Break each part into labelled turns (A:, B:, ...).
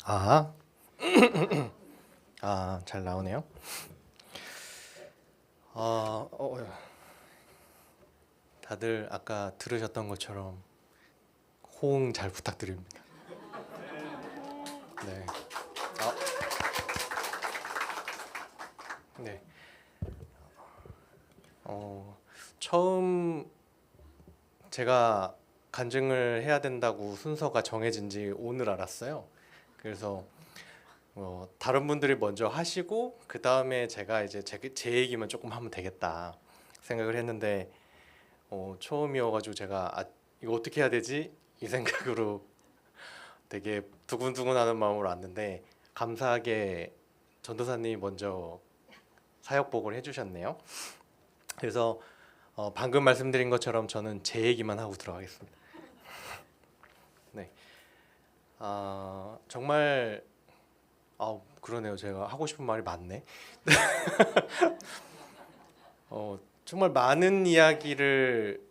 A: 아, 잘 나오네요. 다들 아까 들으셨던 것처럼 호응 잘 부탁드립니다. 네. 아, 네. 처음 제가 간증을 해야 된다고 순서가 정해진 지 오늘 알았어요. 그래서 다른 분들이 먼저 하시고 그 다음에 제가 이제 제 얘기만 조금 하면 되겠다 생각을 했는데 처음이어가지고 제가 이거 어떻게 해야 되지? 이 생각으로 되게 두근두근하는 마음으로 왔는데 감사하게 전도사님이 먼저 사역복을 해주셨네요. 그래서 방금 말씀드린 것처럼 저는 제 얘기만 하고 들어가겠습니다. 네, 정말 그러네요. 제가 하고 싶은 말이 많네. 정말 많은 이야기를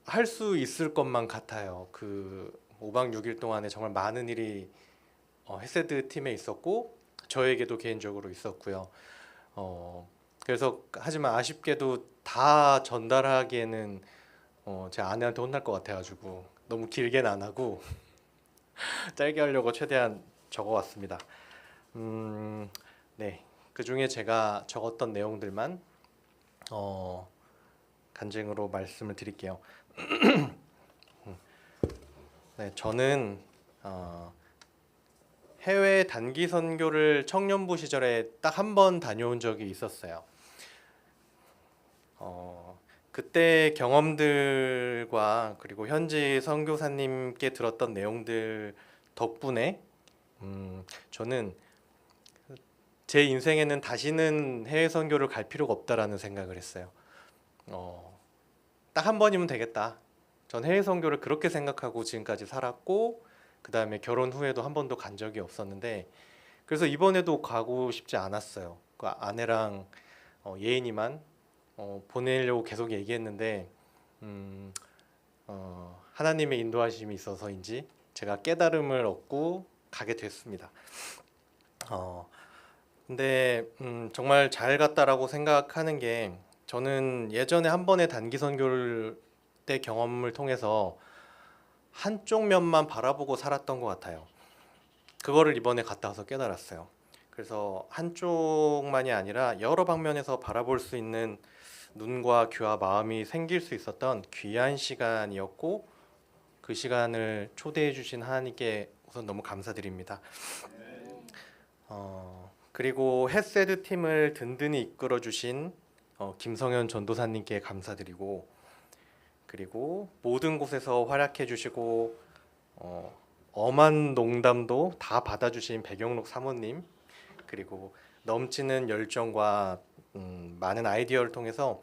A: 할 수 있을 것만 같아요. 그 5박 6일 동안에 정말 많은 일이 헤세드 팀에 있었고 저에게도 개인적으로 있었고요. 그래서 하지만 아쉽게도 다 전달하기에는 제 아내한테 혼날 것 같아가지고 너무 길게는 안 하고 짧게 하려고 최대한 적어왔습니다. 네, 그 중에 제가 적었던 내용들만 간증으로 말씀을 드릴게요. 네, 저는 해외 단기 선교를 청년부 시절에 딱 한 번 다녀온 적이 있었어요. 그때 경험들과 그리고 현지 선교사님께 들었던 내용들 덕분에 저는 제 인생에는 다시는 해외 선교를 갈 필요가 없다라는 생각을 했어요. 딱 한 번이면 되겠다. 전 해외 선교를 그렇게 생각하고 지금까지 살았고 그 다음에 결혼 후에도 한 번도 간 적이 없었는데 그래서 이번에도 가고 싶지 않았어요. 그 아내랑 예인이만 보내려고 계속 얘기했는데 하나님의 인도하심이 있어서인지 제가 깨달음을 얻고 가게 됐습니다. 근데 정말 잘 갔다라고 생각하는 게 저는 예전에 한 번의 단기 선교를 때 경험을 통해서 한쪽 면만 바라보고 살았던 것 같아요. 그거를 이번에 갔다 와서 깨달았어요. 그래서 한쪽만이 아니라 여러 방면에서 바라볼 수 있는 눈과 귀와 마음이 생길 수 있었던 귀한 시간이었고 그 시간을 초대해 주신 하나님께 우선 너무 감사드립니다. 그리고 햇세드 팀을 든든히 이끌어 주신 김성현 전도사님께 감사드리고 그리고 모든 곳에서 활약해 주시고 엄한 농담도 다 받아주신 백영록 사모님 그리고 넘치는 열정과 많은 아이디어를 통해서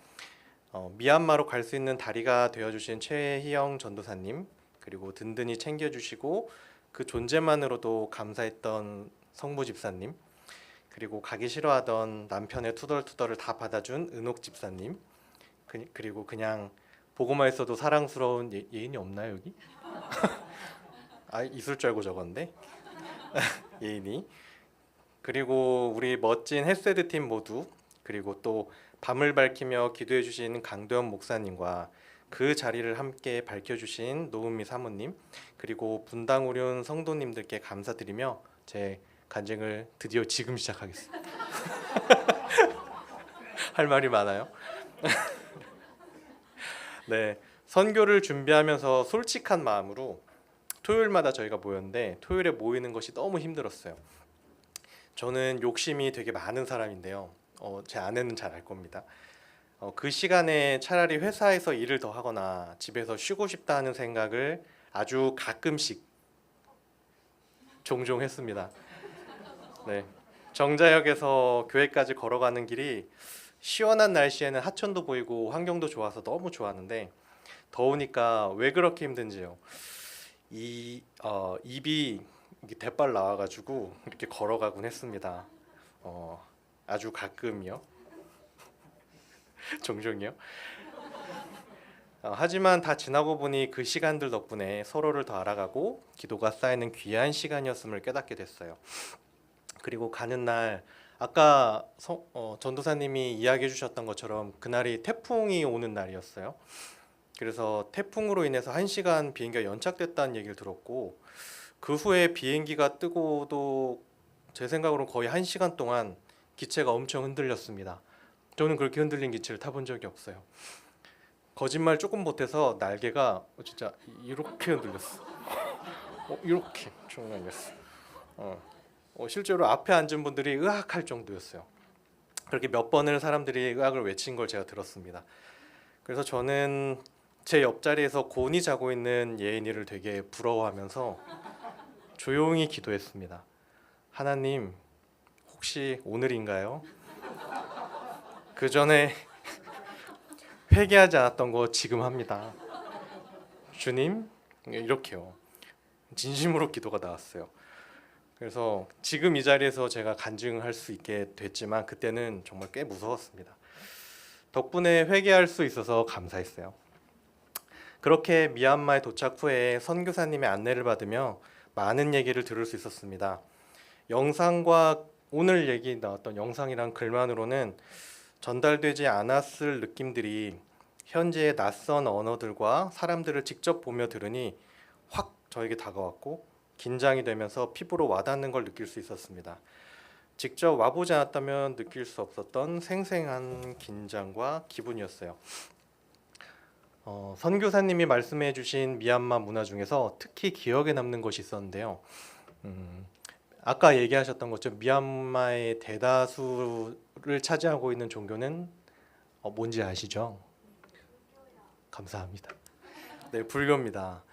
A: 미얀마로 갈 수 있는 다리가 되어주신 최희영 전도사님 그리고 든든히 챙겨주시고 그 존재만으로도 감사했던 성부 집사님 그리고 가기 싫어하던 남편의 투덜투덜을 다 받아준 은옥 집사님 그리고 그냥 보고만 있어도 사랑스러운 예인이 없나요 여기? 있을 줄 알고 적었는데 예인이 그리고 우리 멋진 햇세드 팀 모두 그리고 또 밤을 밝히며 기도해 주신 강도현 목사님과 그 자리를 함께 밝혀주신 노은미 사모님 그리고 분당 우륜 성도님들께 감사드리며 제 간증을 드디어 지금 시작하겠습니다. 할 말이 많아요. 네, 선교를 준비하면서 솔직한 마음으로 토요일마다 저희가 모였는데 토요일에 모이는 것이 너무 힘들었어요. 저는 욕심이 되게 많은 사람인데요. 제 아내는 잘 알 겁니다. 그 시간에 차라리 회사에서 일을 더 하거나 집에서 쉬고 싶다 하는 생각을 아주 가끔씩 종종 했습니다. 네, 정자역에서 교회까지 걸어가는 길이 시원한 날씨에는 하천도 보이고 환경도 좋아서 너무 좋았는데 더우니까 왜 그렇게 힘든지요. 입이 이게 대빨 나와가지고 이렇게 걸어가곤 했습니다. 아주 가끔이요. 종종이요. 하지만 다 지나고 보니 그 시간들 덕분에 서로를 더 알아가고 기도가 쌓이는 귀한 시간이었음을 깨닫게 됐어요. 그리고 가는 날 아까 전도사님이 이야기해 주셨던 것처럼 그날이 태풍이 오는 날이었어요. 그래서 태풍으로 인해서 1시간 비행기가 연착됐다는 얘기를 들었고 그 후에 비행기가 뜨고도 제 생각으로는 거의 1시간 동안 기체가 엄청 흔들렸습니다. 저는 그렇게 흔들린 기체를 타본 적이 없어요. 거짓말 조금 못해서 날개가 진짜 이렇게 흔들렸어. 이렇게 중간이었어. 실제로 앞에 앉은 분들이 으악할 정도였어요. 그렇게 몇 번을 사람들이 으악을 외친 걸 제가 들었습니다. 그래서 저는 제 옆자리에서 곤히 자고 있는 예인이를 되게 부러워하면서 조용히 기도했습니다. 하나님, 혹시 오늘인가요? 그 전에 회개하지 않았던 거 지금 합니다. 주님, 이렇게요. 진심으로 기도가 나왔어요. 그래서 지금 이 자리에서 제가 간증할 수 있게 됐지만 그때는 정말 꽤 무서웠습니다. 덕분에 회개할 수 있어서 감사했어요. 그렇게 미얀마에 도착 후에 선교사님의 안내를 받으며 많은 얘기를 들을 수 있었습니다. 영상과 오늘 얘기 나왔던 영상이랑 글만으로는 전달되지 않았을 느낌들이 현재의 낯선 언어들과 사람들을 직접 보며 들으니 확 저에게 다가왔고 긴장이 되면서 피부로 와닿는 걸 느낄 수 있었습니다. 직접 와보지 않았다면 느낄 수 없었던 생생한 긴장과 기분이었어요. 선교사님이 말씀해 주신 미얀마 문화 중에서 특히 기억에 남는 것이 있었는데요. 아까 얘기하셨던 것처럼 미얀마의 대다수를 차지하고 있는 종교는 뭔지 아시죠? 감사합니다. 네, 불교입니다.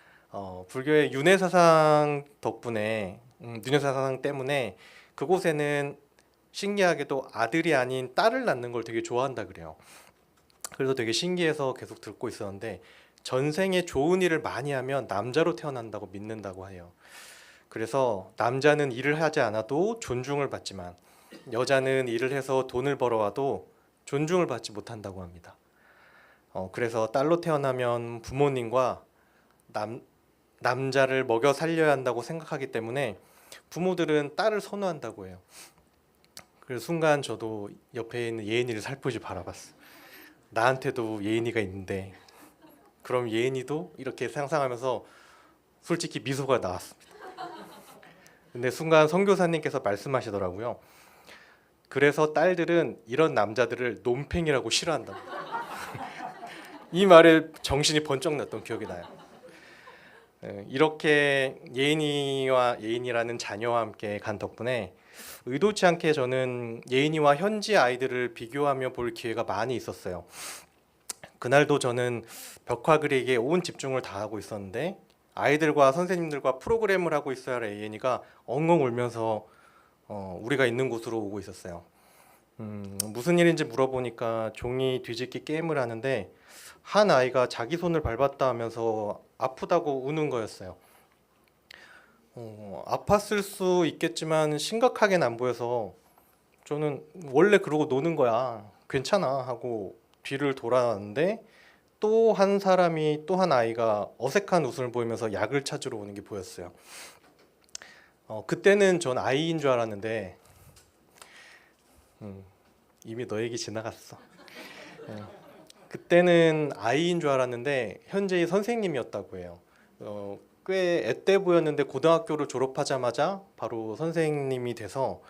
A: 불교의 윤회 사상 덕분에 윤회 사상 때문에 그곳에는 신기하게도 아들이 아닌 딸을 낳는 걸 되게 좋아한다 그래요. 그래서 되게 신기해서 계속 듣고 있었는데 전생에 좋은 일을 많이 하면 남자로 태어난다고 믿는다고 해요. 그래서 남자는 일을 하지 않아도 존중을 받지만 여자는 일을 해서 돈을 벌어와도 존중을 받지 못한다고 합니다. 그래서 딸로 태어나면 부모님과 남자를 먹여 살려야 한다고 생각하기 때문에 부모들은 딸을 선호한다고 해요. 그래서 순간 저도 옆에 있는 예인이를 살포시 바라봤어요. 나한테도 예인이가 있는데 그럼 예인이도 이렇게 상상하면서 솔직히 미소가 나왔습니다. 근데 순간 선교사님께서 말씀하시더라고요. 그래서 딸들은 이런 남자들을 놈팽이라고 싫어한다. 이 말에 정신이 번쩍 났던 기억이 나요. 이렇게 예인이라는 자녀와 함께 간 덕분에 의도치 않게 저는 예인이와 현지 아이들을 비교하며 볼 기회가 많이 있었어요. 그날도 저는 벽화 그리기에 온 집중을 다하고 있었는데 아이들과 선생님들과 프로그램을 하고 있어야 할 예인이가 엉엉 울면서 우리가 있는 곳으로 오고 있었어요. 무슨 일인지 물어보니까 종이 뒤집기 게임을 하는데 한 아이가 자기 손을 밟았다 하면서 아프다고 우는 거였어요. 아팠을 수 있겠지만 심각하게는 안 보여서 저는 원래 그러고 노는 거야, 괜찮아 하고 뒤를 돌아왔는데 또 한 사람이 또 한 아이가 어색한 웃음을 보이면서 약을 찾으러 오는 게 보였어요. 그때는 전 아이인 줄 알았는데 이미 너 얘기 지나갔어. 그때는 아이인 줄 알았는데 현재의 선생님이었다고 해요. 꽤 앳돼 보였는데 고등학교를 졸업하자마자 바로 선생님이 돼서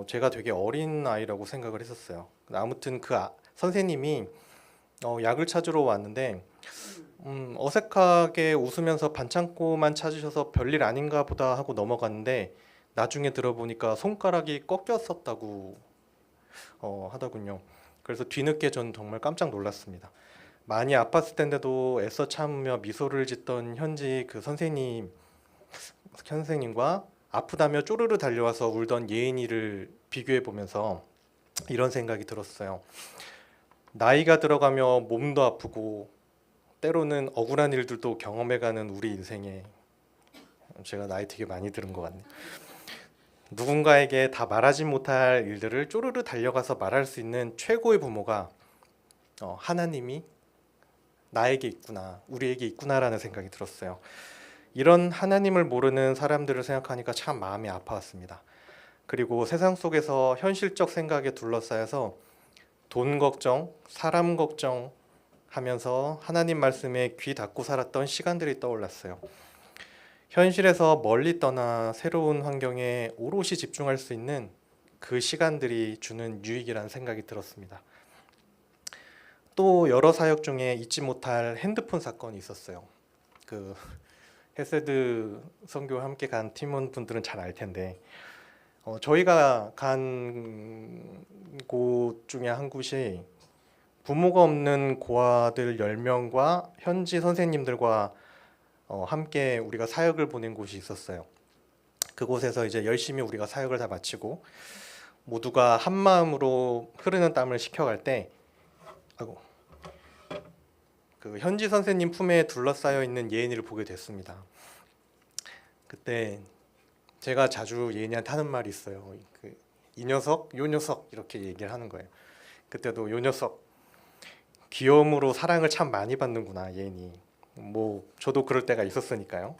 A: 제가 되게 어린 아이라고 생각을 했었어요. 아무튼 그 선생님이 약을 찾으러 왔는데 어색하게 웃으면서 반창고만 찾으셔서 별일 아닌가 보다 하고 넘어갔는데 나중에 들어보니까 손가락이 꺾였었다고 하더군요. 그래서 뒤늦게 전 정말 깜짝 놀랐습니다. 많이 아팠을 텐데도 애써 참으며 미소를 짓던 현지 그 선생님과 아프다며 쪼르르 달려와서 울던 예인이를 비교해 보면서 이런 생각이 들었어요. 나이가 들어가며 몸도 아프고 때로는 억울한 일들도 경험해가는 우리 인생에 제가 나이 되게 많이 들은 것 같네요. 누군가에게 다 말하지 못할 일들을 쪼르르 달려가서 말할 수 있는 최고의 부모가 하나님이 나에게 있구나, 우리에게 있구나라는 생각이 들었어요. 이런 하나님을 모르는 사람들을 생각하니까 참 마음이 아파왔습니다. 그리고 세상 속에서 현실적 생각에 둘러싸여서 돈 걱정, 사람 걱정 하면서 하나님 말씀에 귀 닫고 살았던 시간들이 떠올랐어요. 현실에서 멀리 떠나 새로운 환경에 오롯이 집중할 수 있는 그 시간들이 주는 유익이라는 생각이 들었습니다. 또 여러 사역 중에 잊지 못할 핸드폰 사건이 있었어요. 그 헤세드 선교 함께 간 팀원분들은 잘 알 텐데 저희가 간 곳 중에 한 곳이 부모가 없는 고아들 10명과 현지 선생님들과 함께 우리가 사역을 보낸 곳이 있었어요. 그곳에서 이제 열심히 우리가 사역을 다 마치고 모두가 한 마음으로 흐르는 땀을 식혀갈 때 그 현지 선생님 품에 둘러싸여 있는 예인이를 보게 됐습니다. 그때 제가 자주 예인이한테 하는 말이 있어요. 이 녀석, 요 녀석 이렇게 얘기를 하는 거예요. 그때도 요 녀석 귀여움으로 사랑을 참 많이 받는구나 예인이. 뭐 저도 그럴 때가 있었으니까요.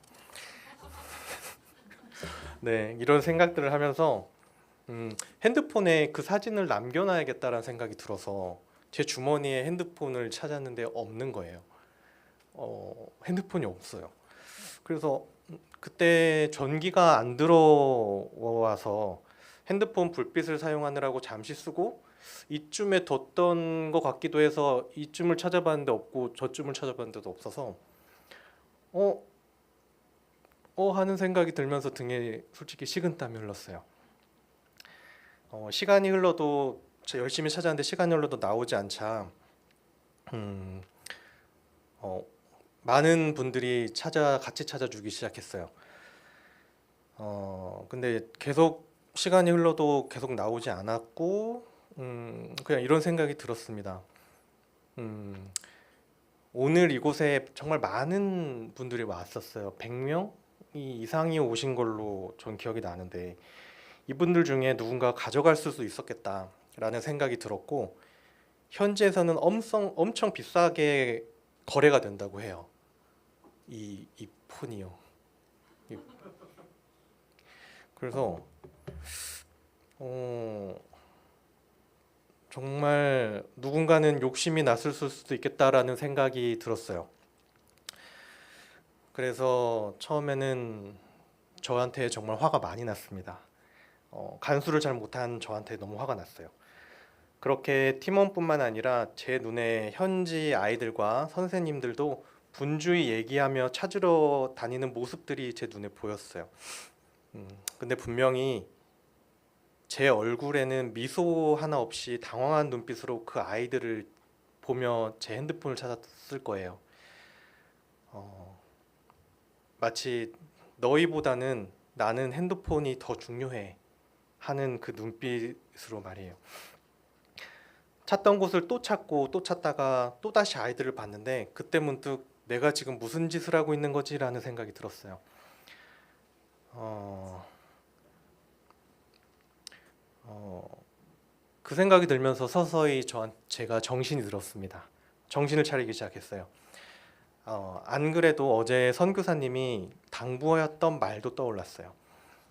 A: 네, 이런 생각들을 하면서 핸드폰에 그 사진을 남겨놔야겠다라는 생각이 들어서 제 주머니에 핸드폰을 찾았는데 없는 거예요. 핸드폰이 없어요. 그래서 그때 전기가 안 들어와서 핸드폰 불빛을 사용하느라고 잠시 쓰고 이쯤에 뒀던 것 같기도 해서 이쯤을 찾아봤는데 없고 저쯤을 찾아봤는데도 없어서 하는 생각이 들면서 등에 솔직히 식은땀이 흘렀어요. 시간이 흘러도 열심히 찾았는데 시간이 흘러도 나오지 않자 많은 분들이 같이 찾아주기 시작했어요. 근데 계속 시간이 흘러도 계속 나오지 않았고 그냥 이런 생각이 들었습니다. 오늘 이곳에 정말 많은 분들이 왔었어요. 100명 이상이 오신 걸로 전 기억이 나는데 이분들 중에 누군가 가져갈 수도 있었겠다라는 생각이 들었고 현지에서는 엄청 비싸게 거래가 된다고 해요. 이 폰이요. 그래서 정말 누군가는 욕심이 났을 수도 있겠다라는 생각이 들었어요. 그래서 처음에는 저한테 정말 화가 많이 났습니다. 간수를 잘 못한 저한테 너무 화가 났어요. 그렇게 팀원뿐만 아니라 제 눈에 현지 아이들과 선생님들도 분주히 얘기하며 찾으러 다니는 모습들이 제 눈에 보였어요. 근데 분명히 제 얼굴에는 미소 하나 없이 당황한 눈빛으로 그 아이들을 보며 제 핸드폰을 찾았을 거예요. 마치 너희보다는 나는 핸드폰이 더 중요해 하는 그 눈빛으로 말이에요. 찾던 곳을 또 찾고 또 찾다가 또 다시 아이들을 봤는데 그때 문득 내가 지금 무슨 짓을 하고 있는 거지라는 생각이 들었어요. 그 생각이 들면서 서서히 제가 정신이 들었습니다. 정신을 차리기 시작했어요. 안 그래도 어제 선교사님이 당부하였던 말도 떠올랐어요.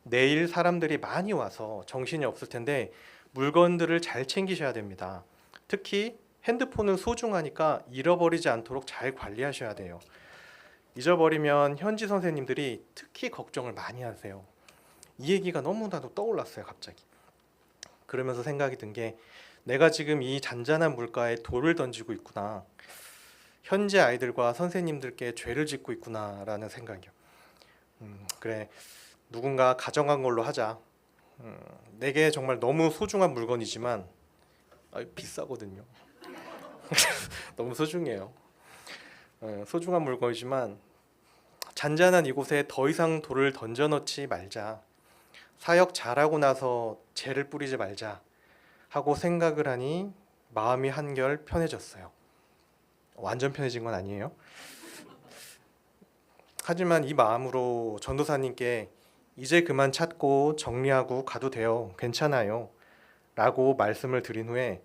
A: 내일 사람들이 많이 와서 정신이 없을 텐데 물건들을 잘 챙기셔야 됩니다. 특히 핸드폰은 소중하니까 잃어버리지 않도록 잘 관리하셔야 돼요. 잊어버리면 현지 선생님들이 특히 걱정을 많이 하세요. 이 얘기가 너무나도 떠올랐어요, 갑자기. 그러면서 생각이 든 게 내가 지금 이 잔잔한 물가에 돌을 던지고 있구나. 현지 아이들과 선생님들께 죄를 짓고 있구나라는 생각이요. 그래, 누군가 가져간 걸로 하자. 내게 정말 너무 소중한 물건이지만 비싸거든요. 너무 소중해요. 소중한 물건이지만 잔잔한 이곳에 더 이상 돌을 던져넣지 말자. 사역 잘하고 나서 재를 뿌리지 말자 하고 생각을 하니 마음이 한결 편해졌어요. 완전 편해진 건 아니에요. 하지만 이 마음으로 전도사님께 이제 그만 찾고 정리하고 가도 돼요. 괜찮아요. 라고 말씀을 드린 후에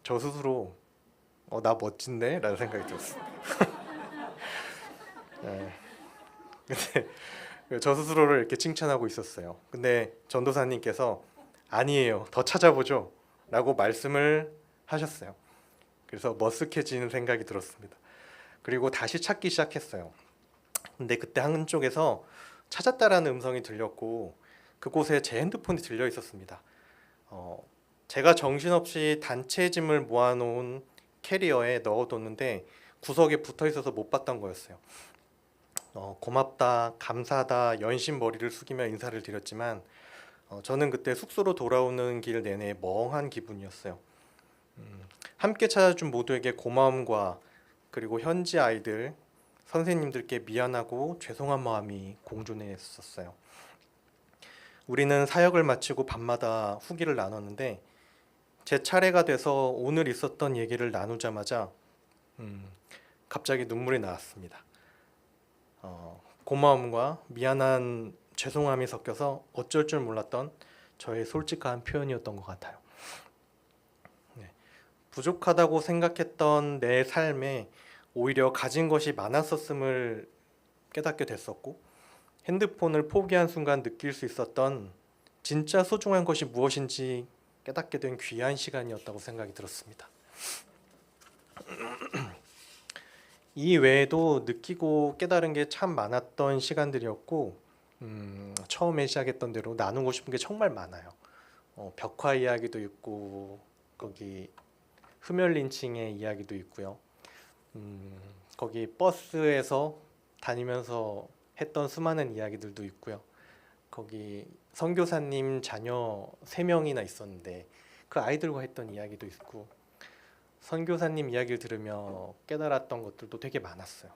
A: 저 스스로 나 멋진데? 라는 생각이 들었어요. 네. 근데 저 스스로를 이렇게 칭찬하고 있었어요. 근데 전도사님께서 아니에요, 더 찾아보죠 라고 말씀을 하셨어요. 그래서 머쓱해지는 생각이 들었습니다. 그리고 다시 찾기 시작했어요. 근데 그때 한쪽에서 찾았다라는 음성이 들렸고 그곳에 제 핸드폰이 들려 있었습니다. 제가 정신없이 단체 짐을 모아놓은 캐리어에 넣어뒀는데 구석에 붙어 있어서 못 봤던 거였어요. 고맙다, 감사하다, 연신 머리를 숙이며 인사를 드렸지만 저는 그때 숙소로 돌아오는 길 내내 멍한 기분이었어요. 함께 찾아준 모두에게 고마움과 그리고 현지 아이들, 선생님들께 미안하고 죄송한 마음이 공존했었어요. 우리는 사역을 마치고 밤마다 후기를 나눴는데 제 차례가 돼서 오늘 있었던 얘기를 나누자마자 갑자기 눈물이 나왔습니다. 고마움과 미안한 죄송함이 섞여서 어쩔 줄 몰랐던 저의 솔직한 표현이었던 것 같아요. 네. 부족하다고 생각했던 내 삶에 오히려 가진 것이 많았었음을 깨닫게 됐었고 핸드폰을 포기한 순간 느낄 수 있었던 진짜 소중한 것이 무엇인지 깨닫게 된 귀한 시간이었다고 생각이 들었습니다. 이 외에도 느끼고 깨달은 게 참 많았던 시간들이었고 처음에 시작했던 대로 나누고 싶은 게 정말 많아요. 벽화 이야기도 있고 거기 흠열린칭의 이야기도 있고요. 거기 버스에서 다니면서 했던 수많은 이야기들도 있고요. 거기 선교사님 자녀 3명이나 있었는데 그 아이들과 했던 이야기도 있고 선교사님 이야기를 들으며 깨달았던 것들도 되게 많았어요.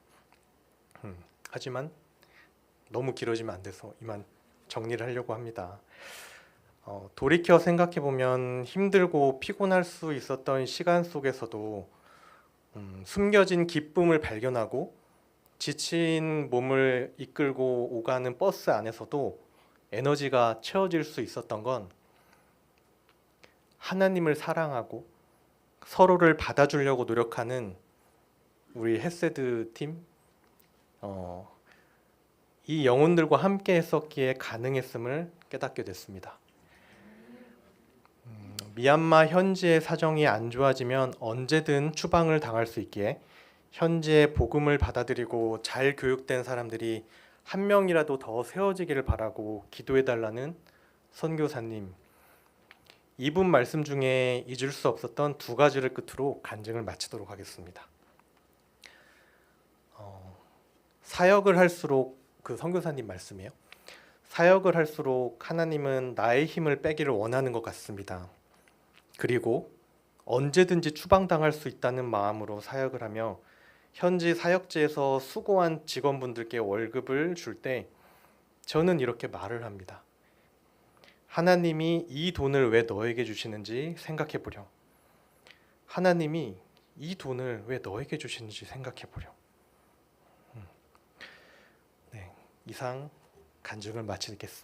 A: 하지만 너무 길어지면 안 돼서 이만 정리를 하려고 합니다. 돌이켜 생각해보면 힘들고 피곤할 수 있었던 시간 속에서도 숨겨진 기쁨을 발견하고 지친 몸을 이끌고 오가는 버스 안에서도 에너지가 채워질 수 있었던 건 하나님을 사랑하고 서로를 받아주려고 노력하는 우리 헤세드 팀, 이 영혼들과 함께 했었기에 가능했음을 깨닫게 됐습니다. 미얀마 현지의 사정이 안 좋아지면 언제든 추방을 당할 수 있기에 현지의 복음을 받아들이고 잘 교육된 사람들이 한 명이라도 더 세워지기를 바라고 기도해달라는 선교사님, 이분 말씀 중에 잊을 수 없었던 2가지를 끝으로 간증을 마치도록 하겠습니다. 사역을 할수록, 그 선교사님 말씀이에요. 사역을 할수록 하나님은 나의 힘을 빼기를 원하는 것 같습니다. 그리고 언제든지 추방당할 수 있다는 마음으로 사역을 하며 현지 사역지에서 수고한 직원분들께 월급을 줄 때 저는 이렇게 말을 합니다. 하나님이 이 돈을 왜 너에게 주시는지 생각해 보렴. 하나님이 이 돈을 왜 너에게 주시는지 생각해 보렴. 네, 이상 간증을 마치겠습니다.